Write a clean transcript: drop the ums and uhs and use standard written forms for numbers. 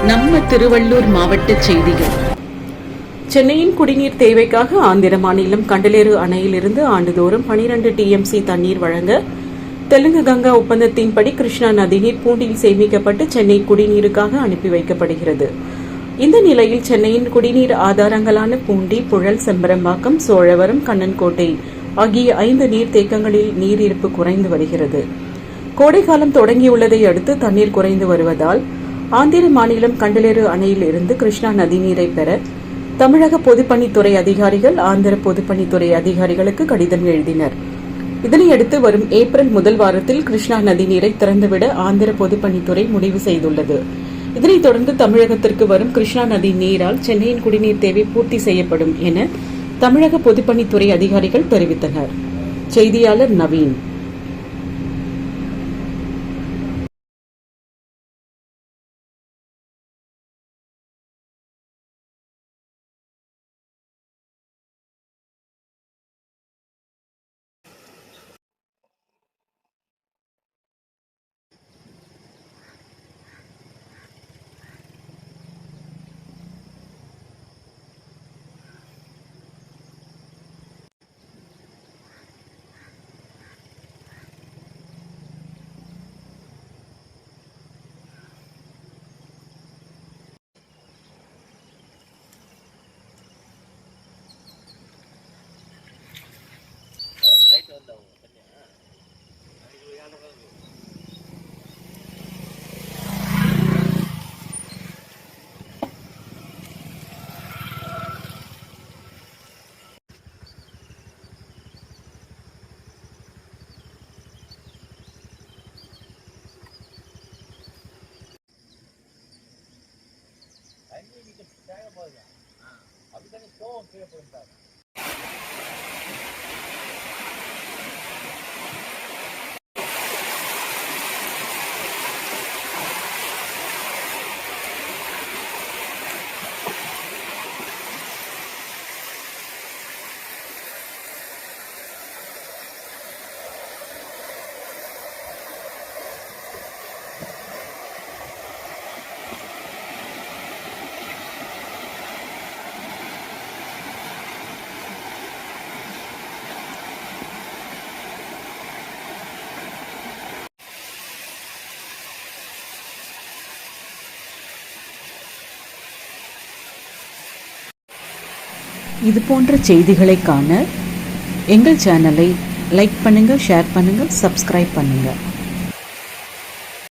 நம்ம திருவள்ளூர் மாவட்ட செய்திகள். சென்னையின் குடிநீர் தேவைக்காக ஆந்திர மாநிலம் கண்டலேறு அணையிலிருந்து ஆண்டுதோறும் 12 TMC தண்ணீர் வழங்க தெலுங்கு கங்கா ஒப்பந்தத்தின்படி கிருஷ்ணா நதிநீர் பூண்டியில் சேமிக்கப்பட்டு சென்னை குடிநீருக்காக அனுப்பி வைக்கப்படுகிறது. இந்த நிலையில் சென்னையின் குடிநீர் ஆதாரங்களான பூண்டி, புழல், செம்பரம்பாக்கம், சோழவரம், கண்ணன்கோட்டை ஆகிய 5 நீர்த்தேக்கங்களில் நீர் இருப்பு குறைந்து வருகிறது. கோடைக்காலம் தொடங்கியுள்ளதை அடுத்து தண்ணீர் குறைந்து வருவதால் ஆந்திர மாநிலம் கண்டலேறு அணையில் இருந்து கிருஷ்ணா நதிநீரை பெற தமிழக பொதுப்பணித்துறை அதிகாரிகள் ஆந்திர பொதுப்பணித்துறை அதிகாரிகளுக்கு கடிதம் எழுதினர். இதனையடுத்து வரும் ஏப்ரல் முதல் வாரத்தில் கிருஷ்ணா நதிநீரை திறந்துவிட ஆந்திர பொதுப்பணித்துறை முடிவு செய்துள்ளது. இதனைத் தொடர்ந்து தமிழகத்திற்கு வரும் கிருஷ்ணா நதி நீரால் சென்னையின் குடிநீர் தேவை பூர்த்தி செய்யப்படும் என தமிழக பொதுப்பணித்துறை அதிகாரிகள் தெரிவித்தனர். செய்தியாளர் நவீன். அதுக்கான கோவம் கீழே போயிருந்தாங்க. இது போன்ற செய்திகளை காண எங்கள் சேனலை லைக் பண்ணுங்க, ஷேர் பண்ணுங்க, சப்ஸ்கிரைப் பண்ணுங்க.